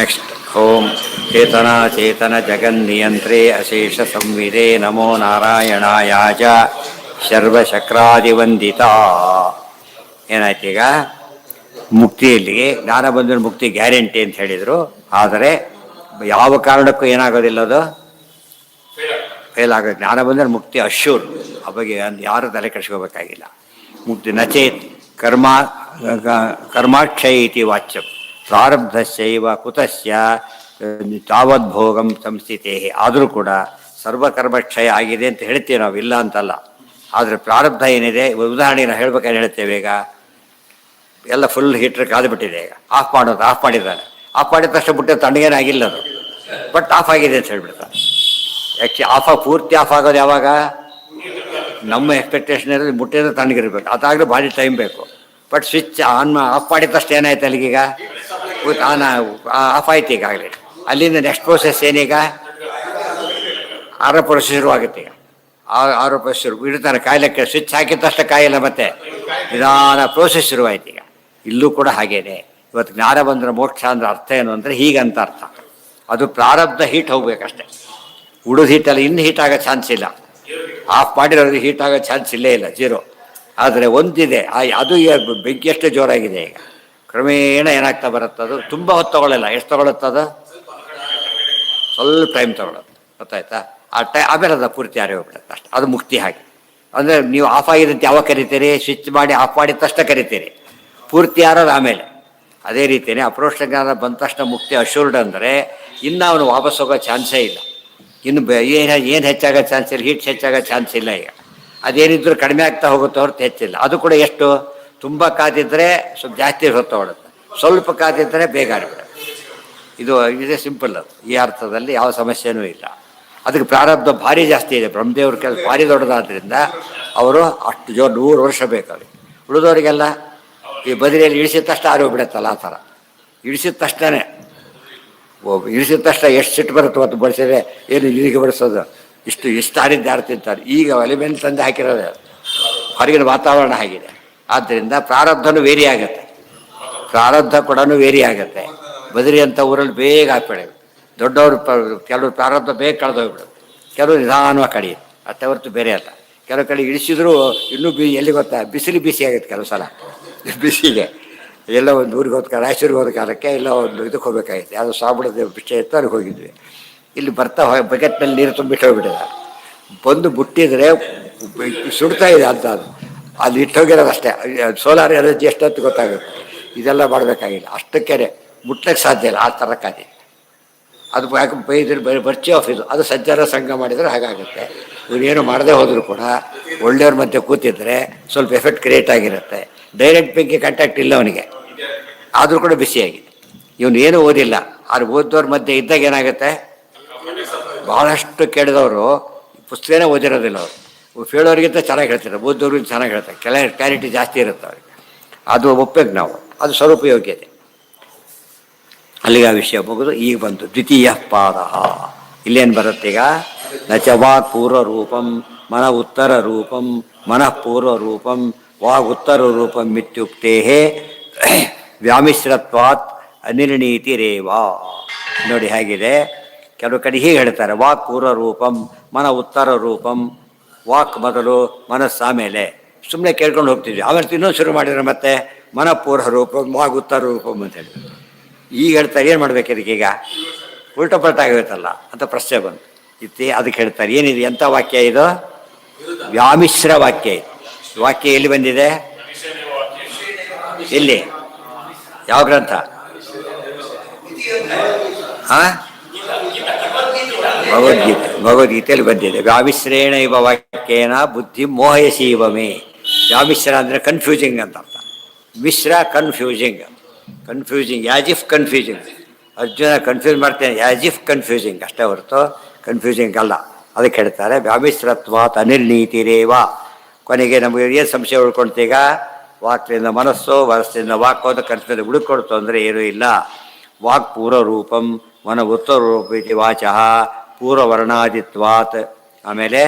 Next ಓಂ ಚೇತನ ಚೇತನ ಜಗನ್ನಿಯಂತ್ರೇ ಅಶೇಷ ಸಂವಿದೆ ನಮೋ ನಾರಾಯಣಾಯಾಜ ಸರ್ವಶಕ್ರಾದಿವಂದಿತ. ಏನಾಯ್ತು ಈಗ? ಮುಕ್ತಿಯಲ್ಲಿಗೆ ಜ್ಞಾನ ಬಂದ ಮುಕ್ತಿ ಗ್ಯಾರಂಟಿ ಅಂತ ಹೇಳಿದರು. ಆದರೆ ಯಾವ ಕಾರಣಕ್ಕೂ ಏನಾಗೋದಿಲ್ಲ, ಅದು ಫೇಲ್ ಆಗೋದು. ಜ್ಞಾನ ಬಂದರೆ ಮುಕ್ತಿ ಅಶ್ಯೂರ್. ಆ ಬಗ್ಗೆ ಯಾರು ತಲೆ ಕೆಡಿಸ್ಕೋಬೇಕಾಗಿಲ್ಲ. ಮುಕ್ತಿ ನಚೇತ್ ಕರ್ಮಾಕ್ಷಯ ಇತಿ ವಾಚ್ಯಂ ಪ್ರಾರಬ್ಧಸ್ಯೈವ ಕುತಸ್ಯ ತಾವದ್ಭೋಗಂ ಸಂಸ್ಥಿತೇ. ಆದರೂ ಕೂಡ ಸರ್ವಕರ್ಮಕ್ಷಯ ಆಗಿದೆ ಅಂತ ಹೇಳ್ತೀವಿ ನಾವು, ಇಲ್ಲ ಅಂತಲ್ಲ. ಆದರೆ ಪ್ರಾರಬ್ಧ ಏನಿದೆ, ಉದಾಹರಣೆಗೆ ನಾವು ಹೇಳ್ಬೇಕಾದ್ರೆ ಹೇಳ್ತೇವೆ. ಈಗ ಎಲ್ಲ ಫುಲ್ ಹೀಟ್ರ್ ಕಾದುಬಿಟ್ಟಿದೆ, ಈಗ ಆಫ್ ಮಾಡಿದ್ದಾನೆ. ಆಫ್ ಮಾಡಿದ ತಕ್ಷಣ ಬಿಟ್ಟೆ ತಣ್ಣಗೇನಾಗಿಲ್ಲ ಅದು, ಬಟ್ ಆಫ್ ಆಗಿದೆ ಅಂತ ಹೇಳ್ಬಿಡ್ತಾನೆ. ಆ್ಯಕ್ಚುಲಿ ಪೂರ್ತಿ ಆಫ್ ಆಗೋದು ಯಾವಾಗ? ನಮ್ಮ ಎಕ್ಸ್ಪೆಕ್ಟೇಷನ್ ಇರೋದು ಮುಟ್ಟಿದ್ರೆ ತಣ್ಣಗಿರ್ಬೇಕು, ಅದಾಗಲೂ ಭಾರಿ ಟೈಮ್ ಬೇಕು. ಬಟ್ ಸ್ವಿಚ್ ಆಫ್ ಮಾಡಿದ ತಕ್ಷಣ ಏನಾಯ್ತು ಅಲ್ಲಿಗೀಗ? ಆಫ್ ಆಯ್ತು ಈಗಾಗಲೇ. ಅಲ್ಲಿಂದ ನೆಕ್ಸ್ಟ್ ಪ್ರೋಸೆಸ್ ಏನೀಗ? ಆರೋ ಪ್ರೋಸೆಸ್ ಶುರುವಾಗುತ್ತೆ. ಈಗ ಆರೋ ಪ್ರೋಸೆಸ್ ಶುರು ಇಡ್ತಾನೆ ಕಾಯಿಲೆಕ್ಕೆ. ಸ್ವಿಚ್ ಹಾಕಿದ ತಕ್ಷಣ ಕಾಯಿಲ್ಲ, ಮತ್ತೆ ನಿಧಾನ ಪ್ರೋಸೆಸ್ ಶುರುವಾಯ್ತು. ಈಗ ಇಲ್ಲೂ ಕೂಡ ಹಾಗೇನೆ. ಇವತ್ತು ಜ್ಞಾನ ಬಂದರೆ ಮೋಕ್ಷ ಅಂದ್ರೆ ಅರ್ಥ ಏನು ಅಂದರೆ ಹೀಗಂತ ಅರ್ಥ. ಅದು ಪ್ರಾರಬ್ಧ ಹೀಟ್ ಹೋಗ್ಬೇಕಷ್ಟೆ. ಉಳಿದ ಹೀಟಲ್ಲ, ಇನ್ನು ಹೀಟ್ ಆಗೋ ಚಾನ್ಸ್ ಇಲ್ಲ. ಆಫ್ ಮಾಡಿರೋದು ಹೀಟ್ ಆಗೋ ಚಾನ್ಸ್ ಇಲ್ಲೇ ಇಲ್ಲ, ಜೀರೋ. ಆದರೆ ಒಂದಿದೆ, ಅದು ಬೆಂಕಿ ಎಷ್ಟು ಜೋರಾಗಿದೆ. ಈಗ ಕ್ರಮೇಣ ಏನಾಗ್ತಾ ಬರುತ್ತದು, ತುಂಬ ಹೊತ್ತು ತಗೊಳ್ಳಲ್ಲ. ಎಷ್ಟು ತಗೊಳುತ್ತದು? ಸ್ವಲ್ಪ ಟೈಮ್ ತಗೊಳ್ಳೋದು, ಗೊತ್ತಾಯ್ತಾ? ಆಮೇಲೆ ಅದು ಪೂರ್ತಿ ಯಾರೇ ಹೋಗ್ಬಿಡುತ್ತೆ ಅಷ್ಟೆ. ಅದು ಮುಕ್ತಿ. ಹಾಗೆ ಅಂದರೆ ನೀವು ಆಫ್ ಆಗಿದೆ ಅಂತ ಯಾವಾಗ ಕರಿತೀರಿ? ಸ್ವಿಚ್ ಮಾಡಿ ಆಫ್ ಮಾಡಿದ ತಕ್ಷಣ ಕರಿತೀರಿ. ಪೂರ್ತಿ ಯಾರೋದು ಆಮೇಲೆ. ಅದೇ ರೀತಿಯೇ ಅಪ್ರೋಕ್ಷ ಜ್ಞಾನ ಬಂದ ತಕ್ಷಣ ಮುಕ್ತಿ ಅಶ್ಯೂರ್ಡ್ ಅಂದರೆ ಇನ್ನು ಅವನು ವಾಪಸ್ ಹೋಗೋ ಚಾನ್ಸೇ ಇಲ್ಲ. ಇನ್ನು ಏನು ಹೆಚ್ಚಾಗೋ ಚಾನ್ಸ್ ಇಲ್ಲ, ಹೀಟ್ಸ್ ಹೆಚ್ಚಾಗೋ ಚಾನ್ಸ್ ಇಲ್ಲ. ಈಗ ಅದೇನಿದ್ರು ಕಡಿಮೆ ಆಗ್ತಾ ಹೋಗುತ್ತೋ ಹೊರತು ಹೆಚ್ಚಿಲ್ಲ. ಅದು ಕೂಡ ಎಷ್ಟು? ತುಂಬ ಕಾದಿದ್ದರೆ ಸ್ವಲ್ಪ ಜಾಸ್ತಿ ಹೊತ್ತು ತಗೊಳುತ್ತೆ, ಸ್ವಲ್ಪ ಕಾದಿದ್ದರೆ ಬೇಗ ಆಗಿಬಿಡುತ್ತೆ. ಇದೇ ಸಿಂಪಲ್. ಅದು ಈ ಅರ್ಥದಲ್ಲಿ ಯಾವ ಸಮಸ್ಯೆನೂ ಇಲ್ಲ. ಅದಕ್ಕೆ ಪ್ರಾರಬ್ಧ ಭಾರಿ ಜಾಸ್ತಿ ಇದೆ. ಬ್ರಹ್ಮದೇವ್ರ ಕೆಲಸ ಭಾರಿ ದೊಡ್ಡದಾದ್ರಿಂದ ಅವರು ಅಷ್ಟು 100 ವರ್ಷ ಬೇಕಾಗಿ. ಉಳಿದವರಿಗೆಲ್ಲ ಈ ಬದಿರಿಯಲ್ಲಿ ಇಳಿಸಿದ ತಕ್ಷಣ ಆರೋಗ್ಬಿಡುತ್ತಲ್ಲ, ಆ ಥರ ಇಳಿಸಿದ ತಕ್ಷಣ ಎಷ್ಟು ಸಿಟ್ಟು ಬರುತ್ತೆ. ಹೊತ್ತು ಬಳಸಿದ್ರೆ ಏನು ಇಲ್ಲಿಗೆ ಬಡಿಸೋದು, ಇಷ್ಟು ಆರಿದ್ದು ಯಾರು ತಿಂತಾರೆ? ಈಗ ಒಲೆ ಮೇಲೆ ತಂದು ಹಾಕಿರೋದು, ಹೊರಗಿನ ವಾತಾವರಣ ಆಗಿದೆ. ಆದ್ದರಿಂದ ಪ್ರಾರಬ್ಧನೂ ವೇರಿ ಆಗುತ್ತೆ, ಪ್ರಾರಬ್ಧ ಕೂಡ ವೇರಿ ಆಗುತ್ತೆ. ಬದರಿ ಅಂತ ಊರಲ್ಲಿ ಬೇಗ ಹಾಕ್ಬಿಡೋದು. ದೊಡ್ಡವರು ಕೆಲವರು ಪ್ರಾರಬ್ಧ ಬೇಗ ಕಳೆದೋಗ್ಬಿಡೋದು, ಕೆಲವರು ನಿಧಾನವಾಗಿ ಕಡಿಯುತ್ತೆ. ಅಷ್ಟೇ ಹೊರತು ಬೇರೆ ಅಲ್ಲ. ಕೆಲವು ಕಡೆ ಇಳಿಸಿದ್ರು ಇನ್ನೂ ಎಲ್ಲಿ ಗೊತ್ತಾ, ಬಿಸಿ ಆಗುತ್ತೆ. ಕೆಲವು ಸಲ ಬಿಸಿಗೆ ಎಲ್ಲ ಒಂದು ಊರಿಗೆ ಹೋದ ರಾಯಚೂರಿಗೆ ಹೋದ ಕಾಲಕ್ಕೆ ಎಲ್ಲ ಒಂದು ಇದಕ್ಕೆ ಹೋಗ್ಬೇಕಾಗಿತ್ತು. ಯಾವುದೋ ಸಾಬುಣದ ವಿಷಯ ಇತ್ತು, ಅವ್ರಿಗೆ ಹೋಗಿದ್ವಿ. ಇಲ್ಲಿ ಬರ್ತಾ ಬಕೆಟ್ನಲ್ಲಿ ನೀರು ತುಂಬಿಟ್ಟು ಹೋಗ್ಬಿಟ್ಟಿದ್ದಾರೆ. ಬಂದು ಬಿಟ್ಟಿದ್ರೆ ಸುಡ್ತಾ ಇದೆ ಅಂತ. ಅದು ಇಟ್ಟೋಗಿರೋದು ಅಷ್ಟೇ. ಸೋಲಾರ್ ಎನರ್ಜಿ ಎಷ್ಟೊತ್ತು ಗೊತ್ತಾಗುತ್ತೆ. ಇದೆಲ್ಲ ಮಾಡಬೇಕಾಗಿಲ್ಲ. ಅಷ್ಟಕ್ಕೆ ಮುಟ್ಲಿಕ್ಕೆ ಸಾಧ್ಯ ಇಲ್ಲ, ಆ ಥರ ಕಾದಿ. ಅದು ಯಾಕೆ ಬೈದ್ರೆ ಬರ್ಚಿ ಆಫ್ ಇದು. ಅದು ಸಜ್ಜನ ಸಂಘ ಮಾಡಿದರೆ ಹಾಗಾಗುತ್ತೆ. ಇವನೇನು ಮಾಡದೆ ಹೋದರೂ ಕೂಡ ಒಳ್ಳೆಯವ್ರ ಮಧ್ಯೆ ಕೂತಿದ್ರೆ ಸ್ವಲ್ಪ ಎಫೆಕ್ಟ್ ಕ್ರಿಯೇಟ್ ಆಗಿರುತ್ತೆ. ಡೈರೆಕ್ಟ್ ಬೆಂಕಿ ಕಾಂಟ್ಯಾಕ್ಟ್ ಇಲ್ಲ ಅವನಿಗೆ, ಆದರೂ ಕೂಡ ಬಿಸಿಯಾಗಿದೆ. ಇವನು ಏನೂ ಓದಿಲ್ಲ. ಆದ್ರೆ ಓದೋದ್ರ ಮಧ್ಯೆ ಇದ್ದಾಗ ಏನಾಗುತ್ತೆ, ಭಾಳಷ್ಟು ಕೇಳಿದವರು ಪುಸ್ತಕನೇ ಓದಿರೋದಿಲ್ಲ. ಅವರು ಹೇಳೋರಿಗಿಂತ ಚೆನ್ನಾಗಿ ಹೇಳ್ತಾರೆ, ಓದೋರಿಗಿಂತ ಚೆನ್ನಾಗಿ ಹೇಳ್ತಾರೆ. ಕ್ಲಾರಿಟಿ ಜಾಸ್ತಿ ಇರುತ್ತೆ ಅವ್ರಿಗೆ. ಅದು ಒಪ್ಪಬೇಕು ನಾವು. ಅದು ಸ್ವರೂಪಯೋಗ್ಯತೆ. ಅಲ್ಲಿಗೆ ಆ ವಿಷಯ ಮುಗಿದು ಈಗ ಬಂತು ದ್ವಿತೀಯ ಪಾದ. ಇಲ್ಲೇನು ಬರುತ್ತೆ ಈಗ? ನಚ ವಾಕ್ ಪೂರ್ವ ರೂಪಂ ಮನ ಉತ್ತರ ರೂಪಂ ಮನಃ ಪೂರ್ವ ರೂಪಂ ವಾಗ್ ಉತ್ತರ ರೂಪಂ ಇತ್ಯುಕ್ತೇ ವ್ಯಾಮಿಶ್ರತ್ವಾತ್ ಅನಿರ್ಣೀತಿರೇವಾ. ನೋಡಿ ಹೇಗಿದೆ. ಕೆಲವು ಕಡೆ ಹೀಗೆ ಹೇಳ್ತಾರೆ, ವಾಕ್ ಪೂರ್ವ ರೂಪಂ ಮನ ಉತ್ತರ ರೂಪಂ. ವಾಕ್ ಮೊದಲು, ಮನಸ್ಸು ಆಮೇಲೆ. ಸುಮ್ಮನೆ ಕೇಳ್ಕೊಂಡು ಹೋಗ್ತಿದ್ವಿ. ಆಮೇಲೆ ಇನ್ನೊಂದು ಶುರು ಮಾಡಿದ್ರೆ ಮತ್ತೆ ಮನಃಪೂರ್ವ ರೂಪಂ ವಾಗ್ ಉತ್ತರ ರೂಪಂ ಅಂತ ಹೇಳಿ ಈಗ ಹೇಳ್ತಾರೆ. ಏನು ಮಾಡ್ಬೇಕು ಇದಕ್ಕೀಗ? ಉಲ್ಟಾ ಪಲ್ಟ ಆಗಿರುತ್ತಲ್ಲ ಅಂತ ಪ್ರಶ್ನೆ ಬಂತು. ಅದಕ್ಕೆ ಹೇಳ್ತಾರೆ, ಏನಿದೆ, ಎಂಥ ವಾಕ್ಯ ಇದು? ವ್ಯಾಮಿಶ್ರ ವಾಕ್ಯ. ಇದು ವಾಕ್ಯ ಎಲ್ಲಿ ಬಂದಿದೆ? ಎಲ್ಲಿ? ಯಾವ ಗ್ರಂಥ? ಭಗವದ್ಗೀತೆಯಲ್ಲಿ ಬಂದಿದೆ. ವ್ಯಾಮಿಶ್ರೇಣ ಇವ ವಾಕ್ಯೇನ ಬುದ್ಧಿ ಮೋಹಯಸೀವಮೇ. ವ್ಯಾಮಿಶ್ರ ಅಂದರೆ ಕನ್ಫ್ಯೂಸಿಂಗ್ ಅಂತ ಅರ್ಥ. ಮಿಶ್ರ confusing. As if confusing. Arjuna confuse ಮಾಡ್ತೇನೆ, ಆ್ಯಸ್ ಇಫ್ ಕನ್ಫ್ಯೂಸಿಂಗ್ ಅಷ್ಟೇ ಹೊರತು ಕನ್ಫ್ಯೂಸಿಂಗ್ ಅಲ್ಲ. ಅದಕ್ಕೆ ಹೇಳ್ತಾರೆ ವ್ಯಾಮಿಶ್ರತ್ವಾತ್ ಅನಿರ್ಣೀತಿರೇವ. ಕೊನೆಗೆ ನಮಗೆ ಏನು ಸಂಶಯ ಉಳ್ಕೊಳ್ತೀಗ? ವಾಕ್ಲಿಂದ ಮನಸ್ಸು, ಮನಸ್ಸಿಂದ ವಾಕು ಅಂತ ಕನ್ಫ್ಯೂಸ್ ಹುಡುಕೊಡ್ತು ಅಂದರೆ ಏನೂ ಇಲ್ಲ. ವಾಕ್ ಪೂರ್ವ ರೂಪಂ ಮನ ಉತ್ತರ ರೂಪಿ ವಾಚಃ ಪೂರ್ವವರ್ಣಾದಿತ್ವಾತ್. ಆಮೇಲೆ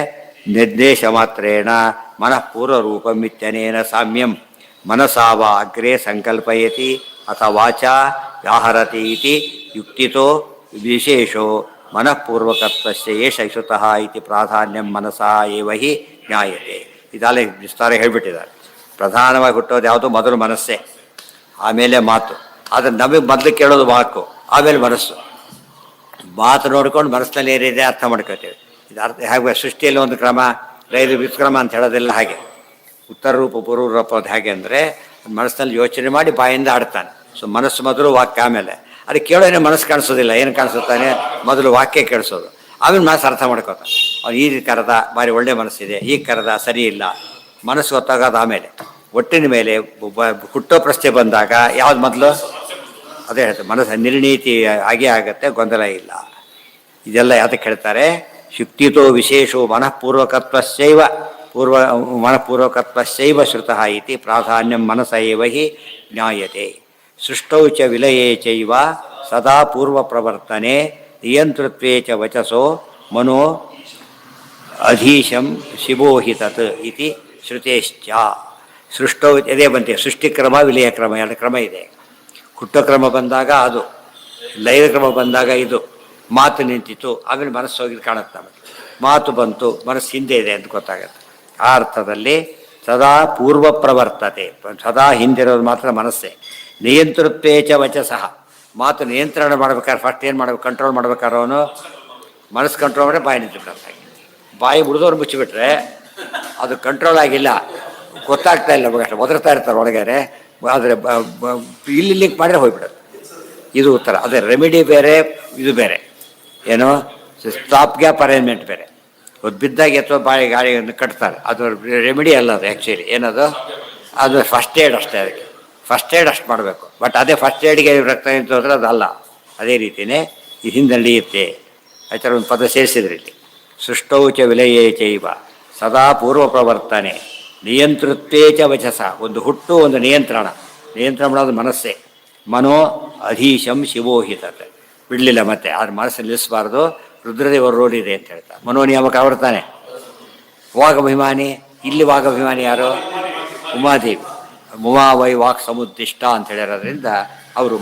ನಿರ್ದೇಶ ಮಾತ್ರೇಣ ಮನಃ ಪೂರ್ವ ರೂಪಂ ಇತ್ಯನೇನ ಸಾಮ್ಯಂ ಮನಸಾವ ಅಗ್ರೆ ಸಂಕಲ್ಪಯತಿ ಅಥ ವಾಚ ವ್ಯಾಹರತಿ ಇತಿ ಯುಕ್ತಿತೋ ವಿಶೇಷೋ ಮನಃಪೂರ್ವಕತ್ವಸ್ಯ ಏಷ ಶ್ರುತಃ ಇತಿ ಪ್ರಾಧಾನ್ಯಂ ಮನಸಾ ಏವ ಹಿ ಜ್ಞಾಯತೆ. ಇದಲ್ಲೇ ವಿಸ್ತಾರ ಹೇಳಿಬಿಟ್ಟಿದ್ದಾರೆ. ಪ್ರಧಾನವಾಗಿ ಹುಟ್ಟೋದು ಯಾವುದು? ಮೊದಲು ಮನಸ್ಸೇ, ಆಮೇಲೆ ಮಾತು. ಆದರೆ ನಮಗೆ ಮೊದಲು ಕೇಳೋದು ವಾಕು, ಆಮೇಲೆ ಮನಸ್ಸು. ಮಾತು ನೋಡ್ಕೊಂಡು ಮನಸ್ಸಿನಲ್ಲಿ ಏನಿದೆ ಅರ್ಥ ಮಾಡ್ಕೊಳ್ತೇವೆ. ಇದು ಅರ್ಥ ಹೇಗೆ ಸೃಷ್ಟಿಯಲ್ಲಿ ಒಂದು ಕ್ರಮ, ರೈಲು ವಿಕ್ರಮ ಅಂತ ಹೇಳೋದಿಲ್ಲ ಹಾಗೆ. ಉತ್ತರ ರೂಪ ಪೂರ್ವ ರೂಪ ಅದು ಹೇಗೆ ಅಂದರೆ ಮನಸ್ಸಿನಲ್ಲಿ ಯೋಚನೆ ಮಾಡಿ ಬಾಯಿಂದ ಆಡ್ತಾನೆ. ಸೊ ಮನಸ್ಸು ಮೊದಲು ವಾಕ್ಯ, ಆಮೇಲೆ ಅದು ಕೇಳೋನೇ ಮನಸ್ಸು ಕಾಣಿಸೋದಿಲ್ಲ. ಏನು ಕಾಣಿಸುತ್ತಾನೆ? ಮೊದಲು ವಾಕ್ಯ ಕೇಳಿಸೋದು, ಆಮೇಲೆ ಮನಸ್ಸು ಅರ್ಥ ಮಾಡ್ಕೋತಾನೆ. ಅವ್ನು ಈ ಕರೆದ ಭಾರಿ ಒಳ್ಳೆ ಮನಸ್ಸಿದೆ, ಈ ಕರೆದ ಸರಿ ಇಲ್ಲ, ಮನಸ್ಸು ಗೊತ್ತಾಗೋದು ಆಮೇಲೆ. ಒಟ್ಟಿನ ಮೇಲೆ ಹುಟ್ಟೋ ಪ್ರಶ್ನೆ ಬಂದಾಗ ಯಾವ್ದು ಮೊದಲು? ಅದೇ ಹೇಳ್ತಾರೆ, ಮನಸ್ಸು ನಿರ್ಣೀತಿ ಆಗೇ ಆಗತ್ತೆ, ಗೊಂದಲ ಇಲ್ಲ. ಇದೆಲ್ಲ ಯಾತಕ್ಕೆ ಹೇಳ್ತಾರೆ? ಶುಕ್ತಿತೋ ವಿಶೇಷೋ ಮನಃಪೂರ್ವಕತ್ವಸ್ಯೈವ ಮನಃಪೂರ್ವಕತ್ವಸ್ಯೈವ ಶ್ರುತಃ ಇತಿ ಪ್ರಾಧಾನ್ಯಂ ಮನಸ ಏವ ಹಿ ಜ್ಞಾಯತೆ. ಸೃಷ್ಟೌ ಚ ವಿಲಯೇ ಚೈವ ಸದಾ ಪೂರ್ವ ಪ್ರವರ್ತನೆ ನಿಯಂತೃತ್ವೇ ಚ ವಚಸೋ ಮನೋ ಅಧೀಶಂ ಶಿವೋಹಿ ತತ್ ಇತಿ ಶ್ರುತೇಶ್ಚ. ಸೃಷ್ಟೌ ಇದೇ ಬಂತೆ, ಸೃಷ್ಟಿಕ್ರಮ ವಿಲಯ ಕ್ರಮ ಎರಡು ಕ್ರಮ ಇದೆ. ಹುಟ್ಟೋ ಕ್ರಮ ಬಂದಾಗ ಅದು, ಲಯದ ಕ್ರಮ ಬಂದಾಗ ಇದು. ಮಾತು ನಿಂತಿತು, ಆಮೇಲೆ ಮನಸ್ಸು ಹೋಗಿದ್ದು ಕಾಣುತ್ತೆ ನಮಗೆ. ಮಾತು ಬಂತು, ಮನಸ್ಸು ಹಿಂದೆ ಇದೆ ಅಂತ ಗೊತ್ತಾಗುತ್ತೆ. ಆ ಅರ್ಥದಲ್ಲಿ ಸದಾ ಪೂರ್ವ ಪ್ರವರ್ತತೆ, ಸದಾ ಹಿಂದಿರೋದು ಮಾತ್ರ ಮನಸ್ಸೇ. ನಿಯಂತೃತ್ವೇ ಚ ವಚಸಃ, ಮಾತು ನಿಯಂತ್ರಣ ಮಾಡ್ಬೇಕಾದ್ರೆ ಫಸ್ಟ್ ಏನು ಮಾಡ್ಬೇಕು? ಕಂಟ್ರೋಲ್ ಮಾಡ್ಬೇಕಾದ್ರೆ ಅವನು ಮನಸ್ಸು ಕಂಟ್ರೋಲ್ ಮಾಡಿದ್ರೆ ಬಾಯಿ ನಿಂತು ಬಿಡುತ್ತೆ. ಬಾಯಿ ಬಿಡಿದವ್ರು ಮುಚ್ಚಿಬಿಟ್ರೆ ಅದು ಕಂಟ್ರೋಲ್ ಆಗಿಲ್ಲ, ಗೊತ್ತಾಗ್ತಾ ಇಲ್ಲ, ಒದರ್ತಾ ಇರ್ತಾರೆ ಒಳಗಡೆ. ಆದರೆ ಇಲ್ಲಿ ಲಿಂಕ್ ಮಾಡಿದ್ರೆ ಹೋಗ್ಬಿಡೋದು. ಇದು ಉತ್ತರ. ಅದೇ ರೆಮಿಡಿ ಬೇರೆ, ಇದು ಬೇರೆ. ಏನು ಸ್ಟಾಪ್ ಗ್ಯಾಪ್ ಅರೇಂಜ್ಮೆಂಟ್ ಬೇರೆ. ಒಂದು ಬಿದ್ದಾಗ ಅಥವಾ ಬಾಯಿ ಗಾಳಿಯನ್ನು ಕಟ್ತಾರೆ, ಅದು ರೆಮಿಡಿ ಅಲ್ಲ. ಅದು ಆ್ಯಕ್ಚುಲಿ ಏನದು? ಅದು ಫಸ್ಟ್ ಏಡ್ ಅಷ್ಟೇ. ಅದಕ್ಕೆ ಫಸ್ಟ್ ಏಡ್ ಅಷ್ಟು ಮಾಡಬೇಕು. ಬಟ್ ಅದೇ ಫಸ್ಟ್ ಏಡ್ಗೆ ರಕ್ತ ನಿಂತು ಹೋದ್ರೆ ಅದಲ್ಲ. ಅದೇ ರೀತಿಯೇ ಈ ಹಿಂದೆ ನಡೆಯುತ್ತೆ. ಆ ಥರ ಒಂದು ಪದ ಸೇರಿಸಿದ್ರಿ ಇಲ್ಲಿ. ಸೃಷ್ಟೌ ಚ ವಿಲಯೇ ಚೈವ ಸದಾ ಪೂರ್ವ ಪ್ರವರ್ತನೆ ನಿಯಂತೃತ್ವೇ ಚ ವಚಸ. ಒಂದು ಹುಟ್ಟು, ಒಂದು ನಿಯಂತ್ರಣ. ನಿಯಂತ್ರಣ ಮಾಡೋದು ಮನಸ್ಸೇ. ಮನೋ ಅಧೀಶಂ ಶಿವೋಹಿತತೆ. ಬಿಡಲಿಲ್ಲ ಮತ್ತೆ, ಆದ್ರೆ ಮನಸ್ಸು ನಿಲ್ಲಿಸಬಾರ್ದು. ರುದ್ರದೇವರ ರೋಲ್ ಇದೆ ಅಂತ ಹೇಳ್ತಾರೆ. ಮನೋನಿಯಾಮಕ ಆವರ್ತಾನೆ. ವಾಗಭಿಮಾನಿ, ಇಲ್ಲಿ ವಾಗಭಿಮಾನಿ ಯಾರು? ಉಮಾದೇವಿ. ಉಮಾವೈ ವಾಕ್ ಸಮುದ್ದಿಷ್ಟ ಅಂತ ಹೇಳಿರೋದ್ರಿಂದ ಅವರು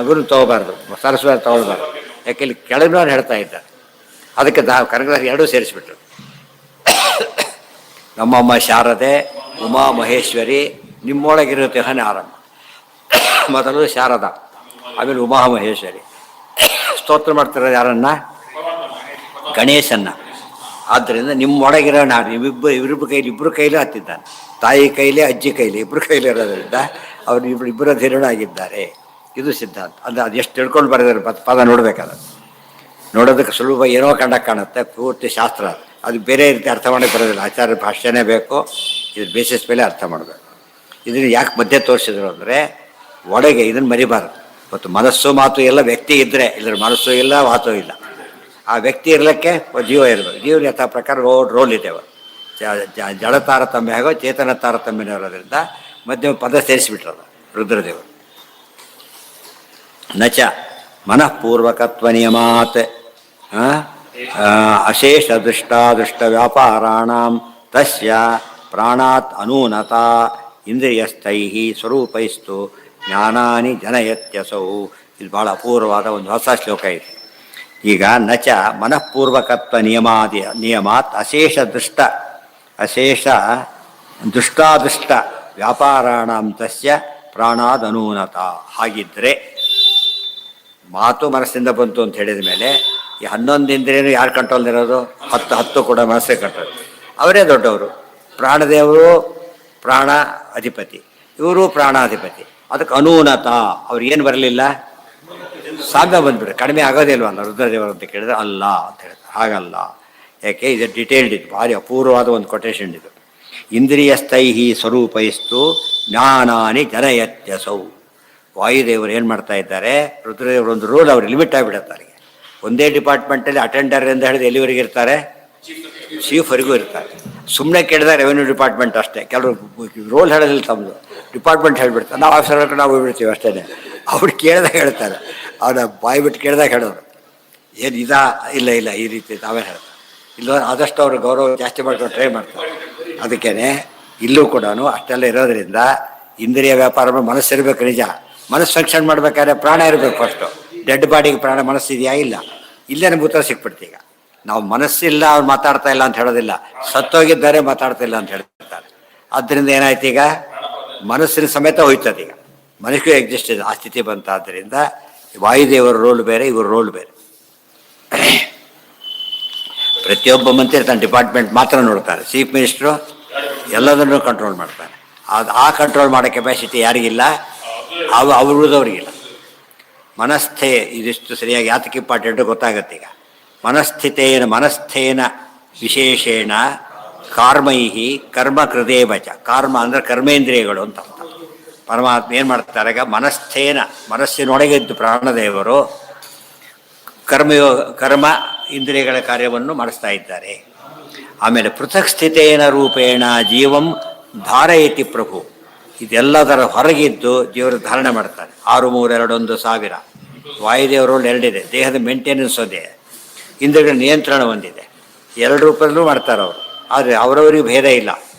ಗುರು ತಗೋಬಾರ್ದು, ಸರಸ್ವತಿ ತಗೊಳ್ಬಾರ್ದು. ಯಾಕೆ ಇಲ್ಲಿ ಕೆಳಗಿನವ್ರು ಹೇಳ್ತಾ ಇದ್ದಾರೆ. ಅದಕ್ಕೆ ಕನಕದಾಸ ಎರಡೂ ಸೇರಿಸ್ಬಿಟ್ರು. ನಮ್ಮಮ್ಮ ಶಾರದೆ, ಉಮಾ ಮಹೇಶ್ವರಿ, ನಿಮ್ಮೊಳಗಿರುತ್ತೆ ಹನಿ ಆರಂಭ. ಮೊದಲು ಶಾರದಾ, ಆಮೇಲೆ ಉಮಾ ಮಹೇಶ್ವರಿ. ಸ್ತೋತ್ರ ಮಾಡ್ತಿರೋದು ಯಾರನ್ನ? ಗಣೇಶನ್ನ. ಆದ್ದರಿಂದ ನಿಮ್ಮೊಳಗಿರೋ ನಾನು ಇಬ್ಬರು ಕೈಲೂ ಹತ್ತಿದ್ದಾನೆ. ತಾಯಿ ಕೈಲಿ, ಅಜ್ಜಿ ಕೈಲಿ, ಇಬ್ಬರು ಕೈಲಿ ಇರೋದ್ರಿಂದ ಅವರು ಇಬ್ಬರ ಧೀರನಾಗಿದ್ದಾರೆ. ಇದು ಸಿದ್ಧಾಂತ. ಅದು ಎಷ್ಟು ತಿಳ್ಕೊಂಡು ಬರೆದಾರೆ ಪದ ನೋಡ್ಬೇಕಾದ್ರೆ. ನೋಡೋದಕ್ಕೆ ಸುಲಭ ಏನೋ ಕಾಣುತ್ತೆ, ಪೂರ್ತಿ ಶಾಸ್ತ್ರ. ಅದು ಬೇರೆ ರೀತಿ ಅರ್ಥ ಮಾಡೋಕ್ಕೆ ಬರೋದಿಲ್ಲ. ಆಚಾರ್ಯ ಭಾಷೆನೇ ಬೇಕು. ಇದ್ರ ಬೇಸಿಸ್ ಮೇಲೆ ಅರ್ಥ ಮಾಡಬೇಕು. ಇದನ್ನು ಯಾಕೆ ಮಧ್ಯೆ ತೋರಿಸಿದ್ರು ಅಂದರೆ ಒಳಗೆ ಇದನ್ನು ಮರಿಬಾರ್ದು. ಮತ್ತು ಮನಸ್ಸು ಮಾತು ಎಲ್ಲ ವ್ಯಕ್ತಿ ಇದ್ದರೆ, ಇಲ್ಲರ ಮನಸ್ಸು ಇಲ್ಲ, ಮಾತು ಇಲ್ಲ. ಆ ವ್ಯಕ್ತಿ ಇರಲಿಕ್ಕೆ ಜೀವ ಇರಬೇಕು. ಜೀವನ ಯಥಾ ಪ್ರಕಾರ ರೋಲ್ ಇದ್ದೇವೆ. ಜಡ ತಾರತಮ್ಯ ಆಗೋ ಚೇತನ ತಾರತಮ್ಯ ಇರೋದ್ರಿಂದ ಮಧ್ಯಮ ಪದ ಸೇರಿಸಿಬಿಟ್ರಲ್ಲ ರುದ್ರದೇವರು. ನಚ ಮನಃಪೂರ್ವಕತ್ವ ನಿಯಮಾತ್ ಅಶೇಷ ದೃಷ್ಟ ವ್ಯಾಪಾರಾಣಾಂ ತಸ್ಯ ಪ್ರಾಣಾತ್ ಅನೂನತಾ ಇಂದ್ರಿಯಸ್ಥೈ ಸ್ವರೂಪೈಸ್ತು ಜ್ಞಾನಾನಿ ಜನಯತ್ಯಸೌ. ಇದು ಭಾಳ ಅಪೂರ್ವವಾದ ಒಂದು ಹೊಸ ಶ್ಲೋಕ ಇದೆ. ಈಗ ನಚ ಮನಃಪೂರ್ವಕತ್ವ ನಿಯಮಾತ್ ಅಶೇಷ ದುಷ್ಟಾದೃಷ್ಟ ವ್ಯಾಪಾರಾಣಾಂ ತಸ್ಯ ಪ್ರಾಣಾದನೂನತ. ಹಾಗಿದ್ದರೆ ಮಾತು ಮನಸ್ಸಿಂದ ಬಂತು ಅಂತ ಹೇಳಿದ ಮೇಲೆ ಈ 11 ಇಂದ್ರಿಯನು ಯಾರು ಕಂಟ್ರೋಲ್ದಿರೋದು? 10 ಕೂಡ ಮನಸ್ಸೇ ಕಂಟ್ರೋಲ್. ಅವರೇ ದೊಡ್ಡವರು. ಪ್ರಾಣದೇವರು ಪ್ರಾಣ ಅಧಿಪತಿ, ಇವರು ಪ್ರಾಣಾಧಿಪತಿ. ಅದಕ್ಕೆ ಅನೂನತ. ಅವ್ರಿಗೇನು ಬರಲಿಲ್ಲ? ಸಾಮ್ಯ ಬಂದ್ಬಿಡ್ರೆ ಕಡಿಮೆ ಆಗೋದಿಲ್ವಲ್ಲ ರುದ್ರದೇವರು ಅಂತ ಕೇಳಿದ್ರೆ ಅಲ್ಲ ಅಂತ ಹೇಳ್ತಾರೆ. ಹಾಗಲ್ಲ. ಯಾಕೆ? ಇದು ಡಿಟೇಲ್ಡ್, ಇದು ಭಾರಿ ಅಪೂರ್ವವಾದ ಒಂದು ಕೊಟೇಶನ್ ಇದು. ಇಂದ್ರಿಯಸ್ಥೈಹಿ ಸ್ವರೂಪೈಸ್ತು ಜ್ಞಾನಾನಿ ಜನಯತ್ಯಸೌ. ವಾಯುದೇವರು ಏನು ಮಾಡ್ತಾ ಇದ್ದಾರೆ? ರುದ್ರದೇವರು ಒಂದು ರೂಲ್, ಅವ್ರು ಲಿಮಿಟ್ ಆಗಿಬಿಡುತ್ತಾರೆ. ಒಂದೇ ಡಿಪಾರ್ಟ್ಮೆಂಟಲ್ಲಿ ಅಟೆಂಡರ್ ಎಂದು ಹೇಳಿದ್ರೆ ಎಲ್ಲಿವರೆಗೆ ಇರ್ತಾರೆ? ಚೀಫ್ವರೆಗೂ ಇರ್ತಾರೆ. ಸುಮ್ಮನೆ ಕೇಳಿದಾಗ ರೆವೆನ್ಯೂ ಡಿಪಾರ್ಟ್ಮೆಂಟ್ ಅಷ್ಟೇ. ಕೆಲವರು ರೋಲ್ ಹೇಳೋದಿಲ್ಲ, ತಮ್ಮದು ಡಿಪಾರ್ಟ್ಮೆಂಟ್ ಹೇಳ್ಬಿಡ್ತಾರೆ. ನಾವು ಆಫೀಸರ್ ನಾವು ಹೋಗ್ಬಿಡ್ತೀವಿ ಅಷ್ಟೇ. ಅವ್ರು ಕೇಳಿದಾಗ ಹೇಳ್ತಾರೆ, ಅವನ ಬಾಯಿ ಬಿಟ್ಟು ಕೇಳಿದಾಗ ಹೇಳೋರು. ಏನು ಇದಾ? ಇಲ್ಲ ಇಲ್ಲ, ಈ ರೀತಿ ತಾವೇ ಹೇಳ್ತಾರೆ. ಇಲ್ಲ ಆದಷ್ಟು ಅವರು ಗೌರವ ಜಾಸ್ತಿ ಮಾಡ್ಕೊಂಡು ಟ್ರೈ ಮಾಡ್ತಾರೆ. ಅದಕ್ಕೇ ಇಲ್ಲೂ ಕೂಡ ಅಷ್ಟೆಲ್ಲ ಇರೋದ್ರಿಂದ ಇಂದ್ರಿಯ ವ್ಯಾಪಾರ ಮನಸ್ಸಿರ್ಬೇಕು ನಿಜ. ಮನಸ್ಸು ಫಂಕ್ಷನ್ ಮಾಡ್ಬೇಕಾದ್ರೆ ಪ್ರಾಣ ಇರಬೇಕು ಫಸ್ಟು. ಡೆಡ್ ಬಾಡಿಗೆ ಪ್ರಾಣ ಮನಸ್ಸಿದೆಯಾ ಇಲ್ಲ, ಇಲ್ಲೇ ನಮ್ಗೆ ಉತ್ತರ ಸಿಕ್ಬಿಡ್ತು. ಈಗ ನಾವು ಮನಸ್ಸಿಲ್ಲ ಅವ್ರು ಮಾತಾಡ್ತಾ ಇಲ್ಲ ಅಂತ ಹೇಳೋದಿಲ್ಲ, ಸತ್ತೋಗಿದ್ದಾರೆ ಮಾತಾಡ್ತಾ ಇಲ್ಲ ಅಂತ ಹೇಳ್ತಾರೆ. ಆದ್ದರಿಂದ ಏನಾಯ್ತು, ಈಗ ಮನಸ್ಸಿನ ಸಮೇತ ಹೋಯ್ತದೆ. ಈಗ ಮನಸ್ಸಿಗೂ ಎಕ್ಸಿಸ್ಟ್ ಇದೆ, ಆ ಸ್ಥಿತಿ ಬಂತ. ಆದ್ದರಿಂದ ವಾಯುದೇವರ ರೋಲ್ ಬೇರೆ, ಇವ್ರ ರೋಲ್ ಬೇರೆ. ಪ್ರತಿಯೊಬ್ಬ ಮಂತ್ರಿ ತನ್ನ ಡಿಪಾರ್ಟ್ಮೆಂಟ್ ಮಾತ್ರ ನೋಡ್ತಾರೆ, ಚೀಫ್ ಮಿನಿಸ್ಟ್ರು ಎಲ್ಲದನ್ನೂ ಕಂಟ್ರೋಲ್ ಮಾಡ್ತಾರೆ. ಆ ಕಂಟ್ರೋಲ್ ಮಾಡೋ ಕೆಪಾಸಿಟಿ ಯಾರಿಗಿಲ್ಲ, ಅವ್ರದವ್ರಿಗಿಲ್ಲ. ಮನಸ್ಥೆ ಇದಿಷ್ಟು ಸರಿಯಾಗಿ ಯಾತಕ್ಕೆ ಇಂಪಾರ್ಟೆಂಟು ಗೊತ್ತಾಗತ್ತೆ. ಈಗ ಮನಸ್ಥೇನ ವಿಶೇಷೇಣ ಕಾರ್ಮೈಹಿ ಕರ್ಮ ಕೃದೇವಚ. ಕರ್ಮ ಅಂದರೆ ಕರ್ಮೇಂದ್ರಿಯಗಳು ಅಂತ ಅರ್ಥ. ಪರಮಾತ್ಮ ಏನು ಮಾಡ್ತಾರೆ, ಈಗ ಮನಸ್ಥೇನ ಮನಸ್ಸಿನೊಳಗೆ ಇದ್ದು ಪ್ರಾಣದೇವರು ಕರ್ಮ ಇಂದ್ರಿಯಗಳ ಕಾರ್ಯವನ್ನು ಮಾಡಿಸ್ತಾ ಇದ್ದಾರೆ. ಆಮೇಲೆ ಪೃಥಕ್ ಸ್ಥಿತೇನ ರೂಪೇಣ ಜೀವಂ ಧಾರಯತಿ ಪ್ರಭು. ಇದೆಲ್ಲದರ ಹೊರಗಿದ್ದು ಜೀವರ ಧಾರಣೆ ಮಾಡ್ತಾರೆ. 6, 3, 2, 1,000. ವಾಯುದೇವರ ರೋಲ್ ಎರಡಿದೆ, ದೇಹದ ಮೇಂಟೆನೆನ್ಸ್ ಒಂದೇ, ಇಂದ್ರಿಯಗಳ ನಿಯಂತ್ರಣ ಒಂದಿದೆ. ಎರಡು ರೂಪದಲ್ಲೂ ಮಾಡ್ತಾರೆ ಅವರು. ಆದರೆ ಅವರವರಿಗೆ ಭೇದ ಇಲ್ಲ,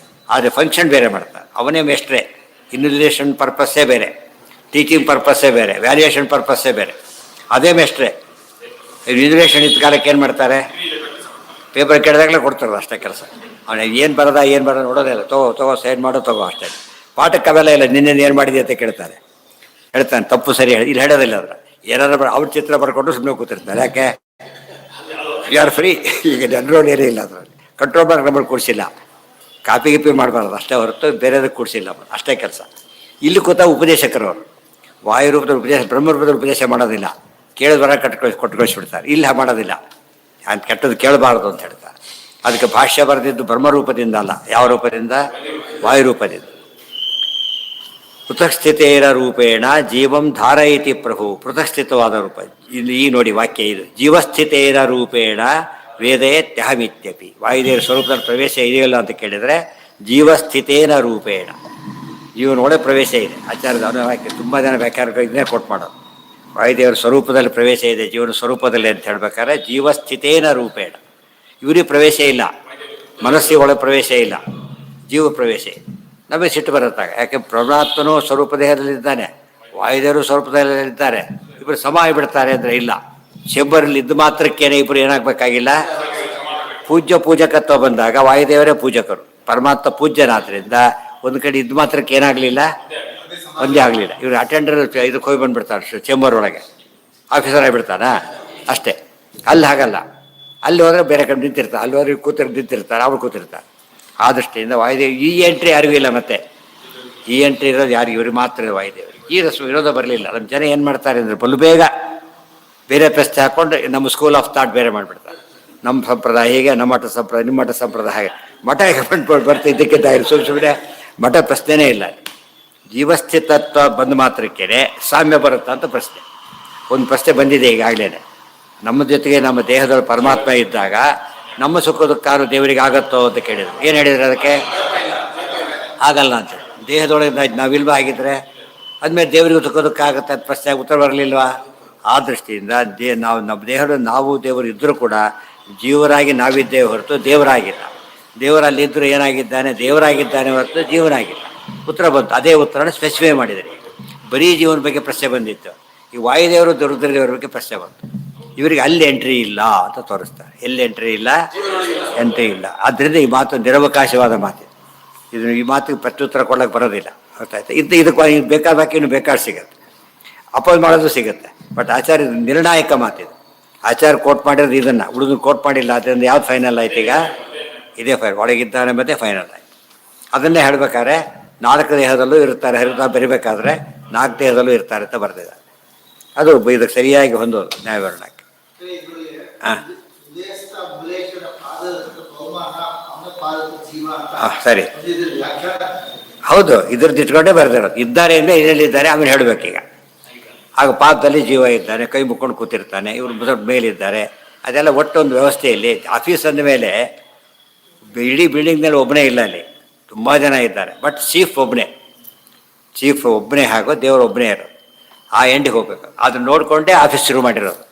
ಆದರೆ ಫಂಕ್ಷನ್ ಬೇರೆ ಮಾಡ್ತಾರೆ. ಅವನೇ ಮೇಸ್ಟ್ರೇ. ಇನ್ವಿಜಿಲೇಷನ್ ಪರ್ಪಸ್ಸೇ ಬೇರೆ, ಟೀಚಿಂಗ್ ಪರ್ಪಸ್ಸೇ ಬೇರೆ, ವ್ಯಾಲ್ಯೂಯೇಷನ್ ಪರ್ಪಸ್ಸೇ ಬೇರೆ. ಅದೇ ಮೇಸ್ಟ್ರೇ. ಇನ್ವಿಜಿಲೇಷನ್ ಇದ್ದ ಕಾಲಕ್ಕೆ ಏನು ಮಾಡ್ತಾರೆ, ಪೇಪರ್ ಕೇಳಿದಾಗಲೇ ಕೊಡ್ತಾರಲ್ಲ, ಅಷ್ಟೇ ಕೆಲಸ. ಅವನು ಏನು ಬರೋದ ನೋಡೋದೇ ಇಲ್ಲ. ತಗೋ ಸೈನ್ ಮಾಡೋ ತಗೋ ಅಷ್ಟೇ. ಪಾಠಕ್ಕೆ ಅವೆಲ್ಲ ಇಲ್ಲ. ನಿನ್ನೆ ಏನು ಮಾಡಿದೆ ಅಂತ ಕೇಳ್ತಾರೆ, ಹೇಳ್ತಾನೆ ತಪ್ಪು ಸರಿ ಹೇಳಿ, ಇಲ್ಲಿ ಹೇಳೋದಿಲ್ಲ. ಅದ್ರ ಏನಾದ್ರು ಅವ್ರ ಚಿತ್ರ ಬರ್ಕೊಂಡು ಸುಮ್ಮನೆ ಕೂತಿರ್ತಾರೆ. ಯಾಕೆ, ಯು ಆರ್ ಫ್ರೀ. ಈಗ ಜನರೋಲ್ ಏನೇ ಇಲ್ಲ, ಅದರಲ್ಲಿ ಕಂಟ್ರೋಲ್ ಮಾಡೋಕೆ ನಮ್ಮಲ್ಲಿ ಕೂಡಿಸಿಲ್ಲ. ಕಾಪಿ ಮಾಡಬಾರ್ದು ಅಷ್ಟೇ ಹೊರತು ಬೇರೆದಕ್ಕೆ ಕೂಡಿಸಿಲ್ಲ, ಅಷ್ಟೇ ಕೆಲಸ. ಇಲ್ಲಿ ಕೂತ ಉಪದೇಶಕರು ಅವರು ವಾಯು ರೂಪದ ಉಪದೇಶ, ಬ್ರಹ್ಮರೂಪದ ಉಪದೇಶ ಮಾಡೋದಿಲ್ಲ. ಕೇಳಿದ್ವರ ಕೊಟ್ಕಳಿಸ್ಬಿಡ್ತಾರೆ. ಇಲ್ಲಿ ಮಾಡೋದಿಲ್ಲ, ಅಂತ ಕೆಟ್ಟದ್ದು ಕೇಳಬಾರ್ದು ಅಂತ ಹೇಳ್ತಾರೆ. ಅದಕ್ಕೆ ಭಾಷ್ಯ ಬರೆದಿದ್ದು ಬ್ರಹ್ಮರೂಪದಿಂದ ಅಲ್ಲ, ಯಾವ ರೂಪದಿಂದ, ವಾಯುರೂಪದಿಂದ. ಪೃಥಕ್ಸ್ಥಿತೇನ ರೂಪೇಣ ಜೀವಂ ಧಾರಯತಿ ಪ್ರಭು. ಪೃಥಕ್ಸ್ಥಿತವಾದ ರೂಪ ಇಲ್ಲಿ. ಈ ನೋಡಿ ವಾಕ್ಯ ಇದು, ಜೀವಸ್ಥಿತೇನ ರೂಪೇಣ ವೇದೇ ತ್ಯಹಮಿತ್ಯಪಿ. ವಾಯುದೇವರ ಸ್ವರೂಪದಲ್ಲಿ ಪ್ರವೇಶ ಇದೆಯಲ್ಲ ಅಂತ ಕೇಳಿದರೆ, ಜೀವಸ್ಥಿತೇನ ರೂಪೇಣ, ಜೀವನೊಳಗೆ ಪ್ರವೇಶ ಇದೆ. ಆಚಾರ್ಯದ ವಾಕ್ಯ ತುಂಬ ಜನ ವ್ಯಾಖ್ಯಾನಗಳು ಇದನ್ನೇ ಕೊಟ್ಟು ಮಾಡೋದು. ವಾಯುದೇವರ ಸ್ವರೂಪದಲ್ಲಿ ಪ್ರವೇಶ ಇದೆ, ಜೀವನ ಸ್ವರೂಪದಲ್ಲಿ ಅಂತ ಹೇಳ್ಬೇಕಾದ್ರೆ ಜೀವಸ್ಥಿತೇನ ರೂಪೇಣ. ಇವರಿಗೆ ಪ್ರವೇಶ ಇಲ್ಲ, ಮನಸ್ಸಿಗೆ ಒಳಗೆ ಪ್ರವೇಶ ಇಲ್ಲ, ಜೀವ ಪ್ರವೇಶ ಇದೆ. ನಮಗೆ ಸಿಟ್ಟು ಬರುತ್ತಾಗ, ಯಾಕೆ ಪರಮಾತ್ಮನೂ ಸ್ವರೂಪ ದೇಹದಲ್ಲಿದ್ದಾನೆ, ವಾಯುದೇವರು ಸ್ವರೂಪದಲ್ಲಿದ್ದಾರೆ. ಇಬ್ಬರು ಸಮ ಆಗಿಬಿಡ್ತಾರೆ ಅಂದರೆ ಇಲ್ಲ. ಶೆಬ್ಬರಲ್ಲಿ ಇದ್ದು ಮಾತ್ರಕ್ಕೇನೆ ಇಬ್ಬರು ಏನಾಗಬೇಕಾಗಿಲ್ಲ, ಪೂಜಕತ್ವ ಬಂದಾಗ ವಾಯುದೇವರೇ ಪೂಜಕರು, ಪರಮಾತ್ಮ ಪೂಜ್ಯನಾದ್ರಿಂದ ಒಂದು ಕಡೆ ಇದ್ದು ಮಾತ್ರಕ್ಕೆ ಏನಾಗಲಿಲ್ಲ, ಒಂದೇ ಆಗಲಿಲ್ಲ. ಇವರು ಅಟೆಂಡರ್ ಇದಕ್ಕೆ ಹೋಗಿ ಬಂದುಬಿಡ್ತಾರೆ, ಚೇಂಬರ್ ಒಳಗೆ ಆಫೀಸರ್ ಆಗಿಬಿಡ್ತಾರಾ ಅಷ್ಟೇ. ಅಲ್ಲಿ ಹಾಗಲ್ಲ, ಅಲ್ಲಿ ಹೋದರೆ ಬೇರೆ ಕಡೆ ನಿಂತಿರ್ತಾರೆ, ಅಲ್ಲಿ ಹೋದ್ರೆ ನಿಂತಿರ್ತಾರೆ, ಅವ್ರು ಕೂತಿರ್ತಾರೆ. ಆ ದೃಷ್ಟಿಯಿಂದ ವಾಯುದೇವ ಈ ಎಂಟ್ರಿ ಯಾರಿಗೂ ಇಲ್ಲ. ಮತ್ತೆ ಈ ಎಂಟ್ರಿ ಇರೋದು ಯಾರು, ಇವ್ರಿಗೆ ಮಾತ್ರ ವಾಯುದೇವರು. ಈ ವಿರೋಧ ಬರಲಿಲ್ಲ. ನಮ್ಮ ಜನ ಏನು ಮಾಡ್ತಾರೆ ಅಂದರೆ, ಬಲು ಬೇಗ ಬೇರೆ ಪ್ರಶ್ನೆ ಹಾಕ್ಕೊಂಡು ನಮ್ಮ ಸ್ಕೂಲ್ ಆಫ್ ಥಾಟ್ ಬೇರೆ ಮಾಡಿಬಿಡ್ತಾರೆ. ನಮ್ಮ ಸಂಪ್ರದಾಯ ಹೀಗೆ, ನಮ್ಮ ಮಠ ಸಂಪ್ರದಾಯ, ನಿಮ್ಮ ಮಠ ಸಂಪ್ರದಾಯ ಹಾಗೆ. ಮಠ ಬಂದ್ಕೊಂಡು ಬರ್ತಿದ್ದಕ್ಕಿದ್ದ ಸುಮ್ಮನೆ ಮಠ ಪ್ರಶ್ನೆನೇ ಇಲ್ಲ. ಜೀವಸ್ಥಿತತ್ವ ಬಂದ ಮಾತ್ರಕ್ಕೇ ಸಾಮ್ಯ ಬರುತ್ತಾ ಅಂತ ಪ್ರಶ್ನೆ. ಒಂದು ಪ್ರಶ್ನೆ ಬಂದಿದೆ ಈಗಾಗಲೇ. ನಮ್ಮ ಜೊತೆಗೆ ನಮ್ಮ ದೇಹದಲ್ಲಿ ಪರಮಾತ್ಮ ಇದ್ದಾಗ ನಮ್ಮ ಸುಖ ದುಃಖ ದೇವರಿಗೆ ಆಗತ್ತೋ ಅಂತ ಕೇಳಿದ್ರು. ಏನು ಹೇಳಿದ್ರು ಅದಕ್ಕೆ? ಆಗಲ್ಲ ಅಂತ. ದೇಹದೊಳಗೆ ನಾವಿಲ್ವಾ ಆಗಿದ್ರೆ ಅದ್ಮೇಲೆ ದೇವರಿಗೂ ಸುಖ ದುಃಖ ಆಗುತ್ತೆ ಅಂತ ಪ್ರಶ್ನೆ ಉತ್ತರ ಬರಲಿಲ್ವಾ? ಆ ದೃಷ್ಟಿಯಿಂದ ನಾವು ನಮ್ಮ ದೇಹದ ನಾವು ದೇವರು ಇದ್ದರೂ ಕೂಡ ಜೀವರಾಗಿ ನಾವಿದ್ದೇವೆ ಹೊರತು ದೇವರಾಗಿಲ್ಲ. ದೇವರಲ್ಲಿದ್ದರೂ ಏನಾಗಿದ್ದಾನೆ, ದೇವರಾಗಿದ್ದಾನೆ ಹೊರತು ಜೀವನಾಗಿಲ್ಲ. ಉತ್ತರ ಬಂತು. ಅದೇ ಉತ್ತರನ ಸ್ಪೆಸಿಫೈ ಮಾಡಿದರೆ. ಬರೀ ಜೀವನ ಬಗ್ಗೆ ಪ್ರಶ್ನೆ ಬಂದಿತ್ತು. ಈ ವಾಯುದೇವರು ರುದ್ರದೇವರ ಬಗ್ಗೆ ಪ್ರಶ್ನೆ ಬಂತು. ಇವರಿಗೆ ಅಲ್ಲಿ ಎಂಟ್ರಿ ಇಲ್ಲ ಅಂತ ತೋರಿಸ್ತಾರೆ. ಎಲ್ಲಿ ಎಂಟ್ರಿ ಇಲ್ಲ? ಎಂಟ್ರಿ ಇಲ್ಲ. ಆದ್ದರಿಂದ ಈ ಮಾತು ನಿರವಕಾಶವಾದ ಮಾತು. ಈ ಮಾತಿಗೆ ಪ್ರತ್ಯುತ್ತರ ಕೊಡೋಕ್ಕೆ ಬರೋದಿಲ್ಲ. ಗೊತ್ತಾಯ್ತು? ಇದಕ್ಕೆ ಬೇಕಾದ ಬಾಕಿ ಇನ್ನು ಬೇಕಾದ್ರೆ ಸಿಗುತ್ತೆ, ಅಪೋಸ್ ಮಾಡೋದು ಸಿಗುತ್ತೆ. ಬಟ್ ಆಚಾರ್ಯ ನಿರ್ಣಾಯಕ ಮಾತಿದೆ. ಆಚಾರ್ಯ ಕೋಟ್ ಮಾಡಿರೋದು ಇದನ್ನು, ಉಳಿದು ಕೋಟ್ ಮಾಡಿಲ್ಲ. ಅದರಿಂದ ಯಾವ್ದು ಫೈನಲ್ ಆಯ್ತು? ಈಗ ಇದೇ ಒಳಗಿದ್ದಾನೆ ಮತ್ತೆ ಫೈನಲ್ ಆಯ್ತು. ಅದನ್ನೇ ಹೇಳ್ಬೇಕಾದ್ರೆ 4 ದೇಹದಲ್ಲೂ ಇರ್ತಾರೆ, ಬರಿಬೇಕಾದ್ರೆ 4 ದೇಹದಲ್ಲೂ ಇರ್ತಾರೆ ಅಂತ ಬರ್ತಿದ್ದಾರೆ. ಅದು ಇದಕ್ಕೆ ಸರಿಯಾಗಿ ಹೊಂದೋದು ನ್ಯಾಯವರ್ಣಕ್ಕೆ. ಹಾಂ ಸರಿ, ಹೌದು. ಇದ್ರದ್ದು ಇಟ್ಕೊಂಡೇ ಬರ್ದಿರೋದು. ಇದ್ದಾರೆ ಅಂದರೆ ಇದರಲ್ಲಿದ್ದಾರೆ, ಆಮೇಲೆ ಹೇಳಬೇಕೀಗ. ಆಗ ಪಾದದಲ್ಲಿ ಜೀವ ಇದ್ದಾನೆ, ಕೈ ಮುಕ್ಕೊಂಡು ಕೂತಿರ್ತಾನೆ, ಇವರು ಮೇಲಿದ್ದಾರೆ. ಅದೆಲ್ಲ ಒಟ್ಟೊಂದು ವ್ಯವಸ್ಥೆಯಲ್ಲಿ. ಆಫೀಸ್ ಅಂದ ಮೇಲೆ ಇಡೀ ಬಿಲ್ಡಿಂಗ್ನಲ್ಲಿ ಒಬ್ಬನೇ ಇಲ್ಲ, ಅಲ್ಲಿ ತುಂಬ ಜನ ಇದ್ದಾರೆ. ಬಟ್ ಚೀಫ್ ಒಬ್ಬನೇ ಹಾಗೂ ದೇವರು ಒಬ್ಬನೇ ಇರೋದು. ಆ ಎಂಡಿಗೆ ಹೋಗ್ಬೇಕು. ಅದನ್ನ ನೋಡಿಕೊಂಡೇ ಆಫೀಸ್ ಶುರು ಮಾಡಿರೋದು.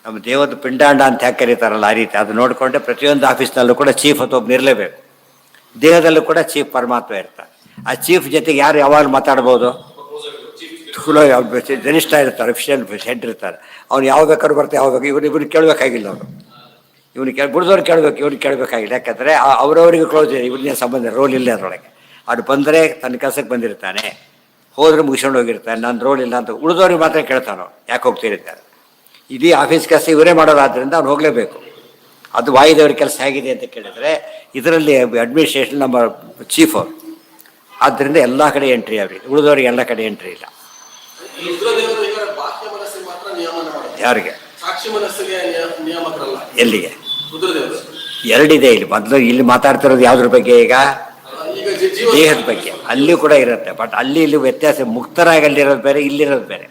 ನಮ್ಮ ದೇವದ ಪಿಂಡಾಂಡ ಅಂತ ಯಾಕೆ ಕರೀತಾರಲ್ಲ, ಆ ರೀತಿ ಅದು ನೋಡಿಕೊಂಡೆ ಪ್ರತಿಯೊಂದು ಆಫೀಸ್ನಲ್ಲೂ ಕೂಡ ಚೀಫ್ ಅಥವಾ ಒಬ್ಬನು ಇರಲೇಬೇಕು. ದೇಹದಲ್ಲೂ ಕೂಡ ಚೀಫ್ ಪರಮಾತ್ಮ ಇರ್ತಾರೆ. ಆ ಚೀಫ್ ಜೊತೆಗೆ ಯಾರು ಯಾವಾಗ ಮಾತಾಡ್ಬೋದು? ಸ್ಕೂಲಾಗ ಜನಿಷ್ಠ ಇರ್ತಾರೆ, ಅಫಿಷಿಯಲ್ ಹೆಡ್ ಇರ್ತಾರೆ. ಅವ್ನು ಯಾವ ಬೇಕಾದ್ರೂ ಬರ್ತಾರೆ, ಯಾವ ಬೇಕು ಇವ್ರಿಗೆ ಕೇಳಬೇಕಾಗಿಲ್ಲ. ಅವರು ಇವನಿಗೆ ಬಿಡ್ದವ್ರು ಕೇಳಬೇಕು, ಇವ್ರಿಗೆ ಕೇಳಬೇಕಾಗಿಲ್ಲ. ಯಾಕಂದರೆ ಅವರವರಿಗೆ ಕ್ಲೋಸ್ ಇದೆ, ಇವ್ರಿಗೆ ಸಂಬಂಧ ರೋಲ್ ಇಲ್ಲ ಅದರೊಳಗೆ. ಅವ್ರು ಬಂದರೆ ತನ್ನ ಕೆಲಸಕ್ಕೆ ಬಂದಿರ್ತಾನೆ, ಹೋದ್ರೆ ಮುಗಿಸ್ಕೊಂಡು ಹೋಗಿರ್ತಾನೆ, ನನ್ನ ರೋಲ್ ಇಲ್ಲ ಅಂತ. ಉಳಿದವ್ರಿಗೆ ಮಾತ್ರ ಕೇಳ್ತಾನೋ ಯಾಕೆ ಹೋಗ್ತಿರ್ತಾರೆ. ಇಡೀ ಆಫೀಸ್ ಕೆಲಸ ಇವರೇ ಮಾಡೋದಾದ್ರಿಂದ ಅವ್ನು ಹೋಗಲೇಬೇಕು. ಅದು ವಾಯುದೇವ್ರ ಕೆಲಸ ಹೇಗಿದೆ ಅಂತ ಕೇಳಿದರೆ, ಇದರಲ್ಲಿ ಅಡ್ಮಿನಿಸ್ಟ್ರೇಷನ್ ನಮ್ಮ ಚೀಫ್ ಅವರು. ಆದ್ದರಿಂದ ಎಲ್ಲ ಕಡೆ ಎಂಟ್ರಿ ಅವ್ರಿಗೆ, ಉಳಿದವ್ರಿಗೆ ಎಲ್ಲ ಕಡೆ ಎಂಟ್ರಿ ಇಲ್ಲ. ಯಾರಿಗೆ? ಎಲ್ಲಿಗೆ? ಎರಡಿದೆ ಇಲ್ಲಿ. ಮೊದಲು ಇಲ್ಲಿ ಮಾತಾಡ್ತಿರೋದು ಯಾವುದ್ರ ಬಗ್ಗೆ? ಈಗ ದೇಹದ ಬಗ್ಗೆ. ಅಲ್ಲಿ ಕೂಡ ಇರುತ್ತೆ, ಬಟ್ ಅಲ್ಲಿ ಇಲ್ಲಿ ವ್ಯತ್ಯಾಸ. ಮುಕ್ತರಾಗಿ ಅಲ್ಲಿರೋದು ಬೇರೆ, ಇಲ್ಲಿರೋದು ಬೇರೆ.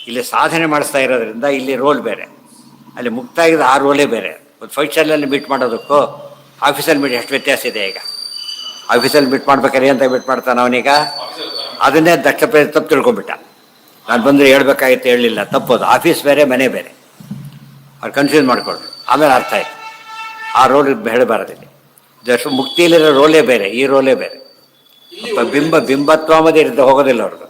ಇಲ್ಲಿ ಸಾಧನೆ ಮಾಡಿಸ್ತಾ ಇರೋದ್ರಿಂದ ಇಲ್ಲಿ ರೋಲ್ ಬೇರೆ, ಅಲ್ಲಿ ಮುಕ್ತಾಗಿದ್ದು ಆ ರೋಲೇ ಬೇರೆ. ಒಂದು ಫಂಕ್ಷನಲ್ಲಿ ಮೀಟ್ ಮಾಡೋದಕ್ಕೂ ಆಫೀಸಲ್ಲಿ ಮೀಟ್ ಎಷ್ಟು ವ್ಯತ್ಯಾಸ ಇದೆ. ಈಗ ಆಫೀಸಲ್ಲಿ ಮೀಟ್ ಮಾಡ್ಬೇಕಾರೆ ಅಂತ ಮೀಟ್ ಮಾಡ್ತಾನೆ ಅವನೀಗ, ಅದನ್ನೇ ದಕ್ಷ ತಪ್ಪು ತಿಳ್ಕೊಂಬಿಟ್ಟ. ನಾನು ಬಂದರೆ ಹೇಳ್ಬೇಕಾಗಿತ್ತು, ಹೇಳಲಿಲ್ಲ, ತಪ್ಪೋದು. ಆಫೀಸ್ ಬೇರೆ, ಮನೆ ಬೇರೆ. ಅವ್ರು ಕನ್ಫ್ಯೂಸ್ ಮಾಡಿಕೊಂಡ್ರು. ಆಮೇಲೆ ಅರ್ಥ ಆಯ್ತು, ಆ ರೋಲ್ ಹೇಳಬಾರದಿಲ್ಲ. ಜಸ್ಟ್ ಮುಕ್ತಿಯಲ್ಲಿರೋ ರೋಲೇ ಬೇರೆ, ಈ ರೋಲೇ ಬೇರೆ. ಬಿಂಬತ್ವ ಮಧ್ಯೆ ಇರುತ್ತೆ, ಹೋಗೋದಿಲ್ಲ ಅವ್ರದ್ದು.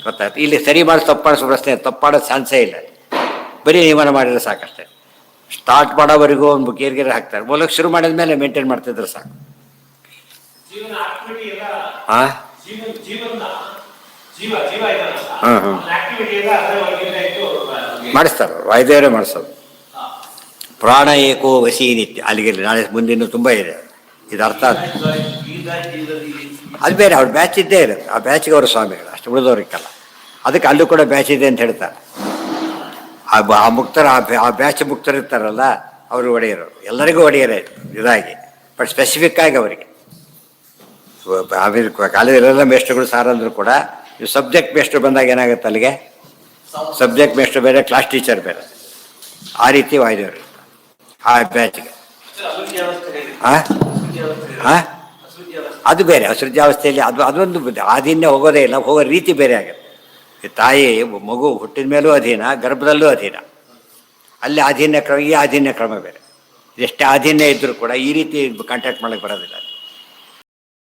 ಗೊತ್ತಾಯ್ತು. ಇಲ್ಲಿ ಸರಿ ಮಾಡಿ ತಪ್ಪು ಮಾಡಿಸೋ ಪ್ರಶ್ನೆ, ತಪ್ಪು ಮಾಡೋದು ಚಾನ್ಸೇ ಇಲ್ಲ. ಬರೀ ನಿಯಮನ ಮಾಡಿದ್ರೆ ಸಾಕಷ್ಟೇ. ಸ್ಟಾರ್ಟ್ ಮಾಡೋವರೆಗೂ ಒಂದು ಗೇರ್ಗೆರೆ ಹಾಕ್ತಾರೆ. ಮೂಲಕ ಶುರು ಮಾಡಿದ ಮೇಲೆ ಮೇಂಟೈನ್ ಮಾಡ್ತಿದ್ರೆ ಸಾಕು. ಹಾಂ ಮಾಡಿಸ್ತಾರೆ, ವಾಯುದೇವರೇ ಮಾಡಿಸೋದು. ಪ್ರಾಣ ಏಕೋ ವಸಿ ನಿತ್ಯ. ಅಲ್ಲಿಗೆ ನಾಳೆ ಮುಂದಿನ ತುಂಬ ಇದೆ. ಇದು ಅರ್ಥ ಅದು ಬೇರೆ. ಅವ್ರ ಬ್ಯಾಚ್ ಇದ್ದೇ ಇರುತ್ತೆ, ಆ ಬ್ಯಾಚಿಗೆ ಅವರು ಸ್ವಾಮಿಗಳು, ಅಷ್ಟು ಉಳಿದವ್ರಿಗಲ್ಲ. ಅದಕ್ಕೆ ಅಲ್ಲೂ ಕೂಡ ಬ್ಯಾಚ್ ಇದೆ ಅಂತ ಹೇಳ್ತಾರೆ. ಆ ಮುಕ್ತರ ಆ ಬ್ಯಾಚ್ ಮುಕ್ತರಿರ್ತಾರಲ್ಲ, ಅವರು ಒಡೆಯರು, ಎಲ್ಲರಿಗೂ ಒಡೆಯರೇ ಇದಾಗಿ. ಬಟ್ ಸ್ಪೆಸಿಫಿಕ್ ಆಗಿ ಅವರಿಗೆ ಆಮೇಲೆ ಕಾಲೇಜಲ್ಲೆಲ್ಲ ಮೇಸ್ಟ್ರುಗಳು ಸಾರ್ ಅಂದರೂ ಕೂಡ ನೀವು ಸಬ್ಜೆಕ್ಟ್ ಮೇಸ್ಟ್ರು ಬಂದಾಗ ಏನಾಗುತ್ತೆ, ಅಲ್ಲಿಗೆ ಸಬ್ಜೆಕ್ಟ್ ಮೇಸ್ಟ್ರು ಬೇರೆ, ಕ್ಲಾಸ್ ಟೀಚರ್ ಬೇರೆ. ಆ ರೀತಿ ವಾಯ್ದವರು ಆ ಬ್ಯಾಚ್ಗೆ. ಅದು ಬೇರೆ. ಅಸೃಜ್ಯಾವಸ್ಥೆಯಲ್ಲಿ ಅದೊಂದು ಅಧೀನ ಹೋಗೋದೇ ಇಲ್ಲ, ಹೋಗೋ ರೀತಿ ಬೇರೆ ಆಗುತ್ತೆ. ತಾಯಿ ಮಗು ಹುಟ್ಟಿದ ಮೇಲೂ ಅಧೀನ, ಗರ್ಭದಲ್ಲೂ ಅಧೀನ. ಅಲ್ಲಿ ಅಧೀನ ಕ್ರಮ, ಈ ಅಧೀನ ಕ್ರಮ ಬೇರೆ. ಎಷ್ಟೇ ಅಧೀನ ಇದ್ದರೂ ಕೂಡ ಈ ರೀತಿ ಕಾಂಟ್ಯಾಕ್ಟ್ ಮಾಡೋಕ್ಕೆ ಬರೋದಿಲ್ಲ.